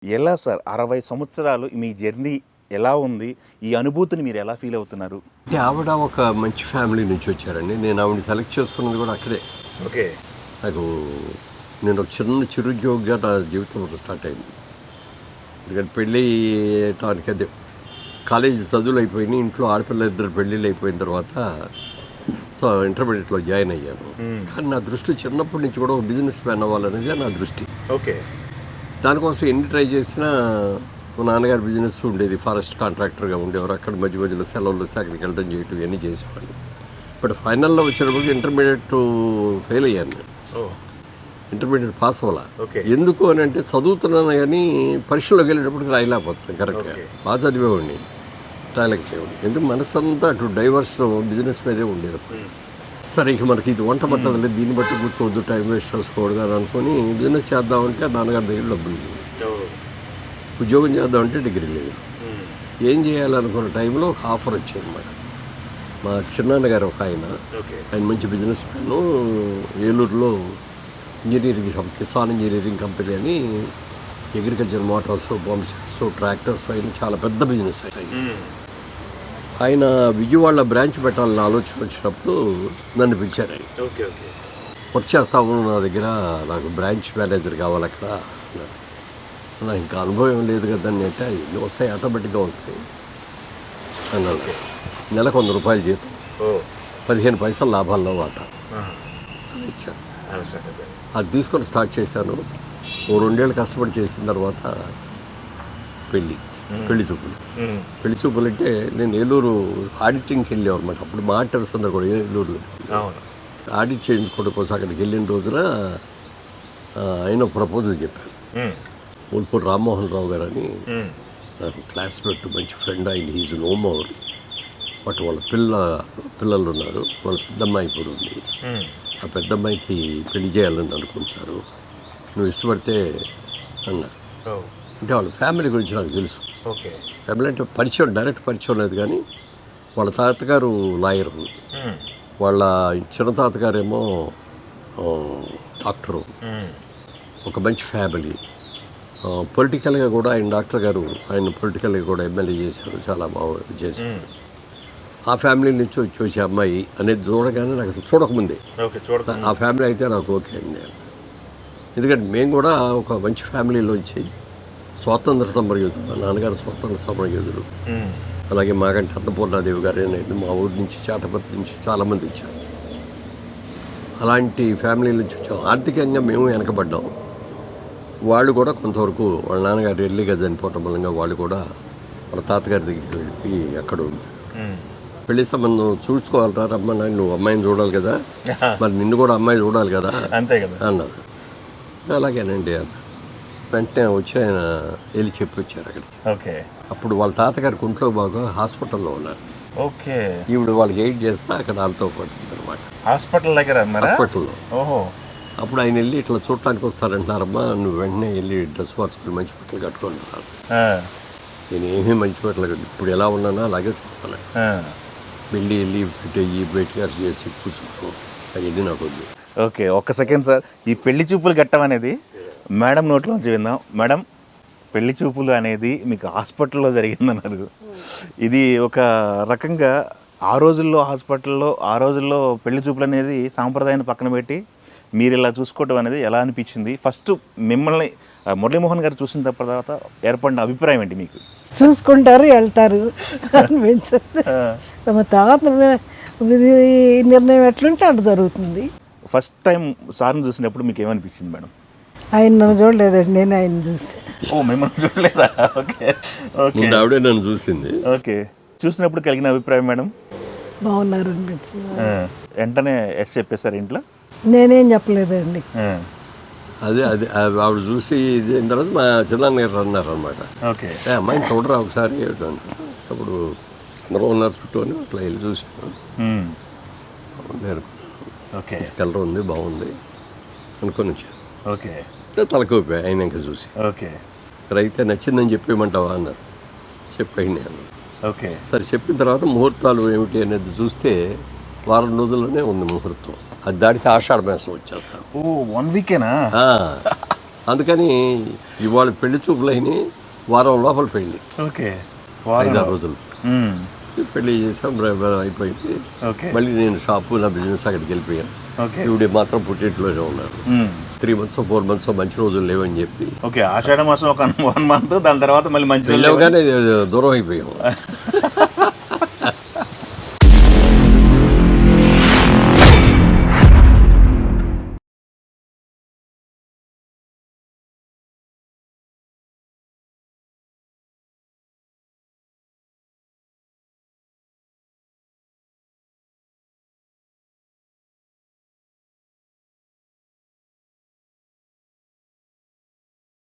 ఎలా సార్ 60 సంవత్సరాలు మీ జర్నీ ఎలా ఉంది? ఈ అనుభూతిని మీరు ఎలా ఫీల్ అవుతున్నారు? అంటే ఆవిడ ఒక మంచి ఫ్యామిలీ నుంచి వచ్చారండి. నేను ఆవిడని సెలెక్ట్ చేసుకున్నది కూడా అక్కడే. ఓకే. నాకు నేను ఒక చిన్న చిరుద్యోగిగా నా జీవితం స్టార్ట్ అయింది. ఎందుకంటే పెళ్ళి అయ్యటానికి అదే కాలేజీ చదువులు అయిపోయినాయి. ఇంట్లో ఆడపిల్ల ఇద్దరు పెళ్ళిళ్ళు అయిపోయిన తర్వాత సో ఇంటర్మీడియట్లో జాయిన్ అయ్యాను. కానీ నా దృష్టి చిన్నప్పటి నుంచి కూడా ఒక బిజినెస్ మ్యాన్ అవ్వాలనేది నా దృష్టి. ఓకే. దానికోసం ఎన్ని ట్రై చేసినా మా నాన్నగారు బిజినెస్ ఉండేది, ఫారెస్ట్ కాంట్రాక్టర్గా ఉండేవారు. అక్కడ మధ్య మధ్యలో సెలవులు వస్తే అక్కడికి వెళ్ళడం చేయటం ఇవన్నీ చేసేవాళ్ళు. బట్ ఫైనల్లో వచ్చేటప్పటికి ఇంటర్మీడియట్ ఫెయిల్ అయ్యాను నేను. ఇంటర్మీడియట్ పాస్ అవ్వాల. ఎందుకు అని అంటే చదువుతున్నాను కానీ పరీక్షలోకి వెళ్ళేటప్పటికి రాయలేకపోతాను కరెక్ట్గా. బాగా చదివేవాడిని, రాయలేకపోయాడు. ఎందుకు మనసంతా అటు డైవర్స్ బిజినెస్ మీదే ఉండేది. సరే ఇక మనకి ఇది వంట పట్టదు లేదు, దీన్ని బట్టి కూర్చోవద్దు, టైం వేస్ట్ చేసుకోవద్దు అని అనుకుని బిజినెస్ చేద్దామంటే నాన్నగారి దగ్గర డబ్బులు లేదు, ఉద్యోగం చేద్దామంటే డిగ్రీ లేదు. ఏం చేయాలనుకున్న టైంలో ఒక ఆఫర్ వచ్చింది అన్నమాట. మా చిన్నాన్నగారు ఒక ఆయన మంచి బిజినెస్ మ్యాన్, ఏలూరులో ఇంజనీరింగ్ కిసాన్ ఇంజనీరింగ్ కంపెనీ అని అగ్రికల్చర్ మోటార్స్, పంప్స్, ట్రాక్టర్స్ అయిన చాలా పెద్ద బిజినెస్ ఆయన విజయవాడలో బ్రాంచ్ పెట్టాలని ఆలోచన వచ్చినప్పుడు నన్ను పిలిచారు. ఆయన వర్క్ చేస్తాము నా దగ్గర, నాకు బ్రాంచ్ మేనేజర్ కావాలి అక్కడ అన్నారు. నాకు ఇంకా అనుభవం లేదు కదండి అంటే ఇన్ని వస్తాయి, ఆటోమేటిక్గా వస్తాయి అన్నారు. నెలకు ₹100 జీతం, 15 పైసలు లాభాల్లో వాటా అది ఇచ్చాను. అది తీసుకొని స్టార్ట్ చేశాను. ఓ 2 ఏళ్ళు కష్టపడి చేసిన తర్వాత పెళ్లి చూపులు అంటే నేను ఏలూరు ఆడిటింగ్కి వెళ్ళాను అనమాట. అప్పుడు మా ఆడిటర్స్ అందరు కూడా ఏలూరులో ఆడిట్ చేయించుకోవడం కోసం అక్కడికి వెళ్ళిన రోజున ఆయన ప్రపోజల్ చెప్పారు. ముల్పూర్ రామ్మోహన్ రావు గారు అని నాకు క్లాస్మేట్, మంచి ఫ్రెండ్. ఆయన ఈజ్ నో మోర్. బట్ వాళ్ళ పిల్లలు ఉన్నారు. వాళ్ళ పెద్దమ్మాయి ఇప్పుడు ఉంది. ఆ పెద్దమ్మాయికి పెళ్లి చేయాలని అనుకుంటున్నారు, నువ్వు ఇష్టపడితే అన్నారు. అంటే వాళ్ళ ఫ్యామిలీ గురించి నాకు తెలుసు. ఫ్యామిలీ అంటే పరిచయం, డైరెక్ట్ పరిచయం లేదు కానీ వాళ్ళ తాతగారు లాయర్, వాళ్ళ చిన్న తాతగారేమో డాక్టరు. ఒక మంచి ఫ్యామిలీ. పొలిటికల్గా కూడా ఆయన డాక్టర్ గారు, ఆయన పొలిటికల్గా కూడా ఎమ్మెల్యే చేశారు, చాలా బాగా చేశారు. ఆ ఫ్యామిలీ నుంచి వచ్చే అమ్మాయి అనేది చూడగానే నాకు అసలు చూడకముందే ఆ ఫ్యామిలీ అయితే నాకు ఓకే అండి. ఎందుకంటే మేము కూడా ఒక మంచి ఫ్యామిలీలో వచ్చి స్వాతంత్ర సమరయోధులు, మా నాన్నగారు స్వాతంత్ర సమరయోధులు. అలాగే మాకంటే అన్నపూర్ణాదేవి గారు అనేది మా ఊరి నుంచి, చాటపర్తి నుంచి చాలామంది వచ్చారు. అలాంటి ఫ్యామిలీ నుంచి వచ్చాం. ఆర్థికంగా మేము వెనకబడ్డాం. వాళ్ళు కూడా కొంతవరకు వాళ్ళ నాన్నగారు ఎర్లీగా చనిపోవటం మూలంగా వాళ్ళు కూడా వాళ్ళ తాతగారి దగ్గరికి వెళ్ళి అక్కడ పెళ్లి సంబంధం చూసుకోవాలరా, రమ్మన్నా, నువ్వు అమ్మాయిని చూడాలి కదా, మరి నిన్ను కూడా అమ్మాయి చూడాలి కదా అంతే కదా అన్నారు. అలాగేనండి అన్న వెంటనే వచ్చి ఆయన వెళ్ళి చెప్పి వచ్చారు అక్కడ. ఓకే. అప్పుడు వాళ్ళ తాతగారి ఒంట్లో బాగా హాస్పిటల్లో ఉన్నారు. ఓకే. ఈవిడ వాళ్ళకి ఎయిడ్ చేస్తే అక్కడ వాళ్ళతో పడుతుంది అనమాట, హాస్పిటల్ దగ్గర హాస్పిటల్లో. ఓహో. అప్పుడు ఆయన వెళ్ళి ఇట్లా చూడటానికి వస్తారంటున్నారమ్మా, నువ్వు వెంటనే వెళ్ళి డ్రెస్ మార్చుకుని మంచి బట్టలు కట్టుకుంటున్నారు. నేను ఏమీ మంచి బట్టలు కట్టు, ఇప్పుడు ఎలా ఉన్నానో అలాగే చూస్తాను. వెళ్ళి బయటగా చేసి కూర్చుంటాను, అవన్నీ నాకు వద్దు. ఓకే, ఒక్క సెకండ్ సార్. ఈ పెళ్లి చూపులు గట్టం అనేది మేడం నోట్లోంచి విందాం. మేడం, పెళ్లి చూపులు అనేది మీకు హాస్పిటల్లో జరిగిందన్నారు. ఇది ఒక రకంగా ఆ రోజుల్లో పెళ్లి చూపులు అనేది సాంప్రదాయాన్ని పక్కన పెట్టి మీరు ఇలా చూసుకోవటం అనేది ఎలా అనిపించింది? ఫస్ట్ మిమ్మల్ని మురళీమోహన్ గారు చూసిన తర్వాత ఏర్పడిన అభిప్రాయం ఏంటి మీకు? చూసుకుంటారు, వెళ్తారు అనిపించింది. తమ తర్వాత నిర్ణయం ఎట్లుంటే అటు జరుగుతుంది. ఫస్ట్ టైం సార్ని చూసినప్పుడు మీకు ఏమనిపించింది మేడం? ఆయన నన్ను చూడలేదండి, నేను ఆయన చూసి. ఓ, మిమ్మల్ని చూడలేదా? ఓకే. ఓకే, ఆవిడే నన్ను చూసింది. ఓకే. చూసినప్పుడు కలిగిన అభిప్రాయం మేడం? బాగున్నారు అనిపించింది. వెంటనే ఎస్ చెప్పేశారు ఇంట్లో? నేనేం చెప్పలేదండి. అదే ఆవిడ చూసి ఇది అయిన తర్వాత మా చిన్నాన్నగారు అన్నారు అనమాట, ఓకే అమ్మాయిని చూడరా ఒకసారి. అప్పుడు అందరూ ఉన్నారు చుట్టూ అని అట్లా వెళ్ళి చూసాను. ఓకే, కలర్ ఉంది, బాగుంది అనుకొని వచ్చాను. ఓకే. తలకోపి ఆయన ఇంకా చూసి, ఓకే, అయితే నచ్చిందని చెప్పేయమంటావా అన్నారు. చెప్పండి అన్నారు. ఓకే. సరే చెప్పిన తర్వాత ముహూర్తాలు ఏమిటి అనేది చూస్తే వారం రోజుల్లోనే ఉంది ముహూర్తం. అది దాడితే ఆషాఢ మాసం వచ్చేస్తాను. ఓ, 1 వీకేనా? అందుకని ఇవాళ పెళ్లి చూపులు అయినాయి, వారం లోపల పెళ్ళి, ఓకే 5-6 రోజులు పెళ్లి చేసాం, అయిపోయింది. ఓకే మళ్ళీ నేను షాపు నా బిజినెస్ అక్కడికి వెళ్ళిపోయాను. ఓకే ఇవిడే మాత్రం పుట్టింట్లోనే ఉన్నాను. 3 months 4 months మంచి రోజులు లేవని చెప్పి ఓకే ఆషాఢ మాసం ఒక 1 month, దాని తర్వాత మళ్ళీ మంచి వెళ్ళవగానే దూరం అయిపోయాం.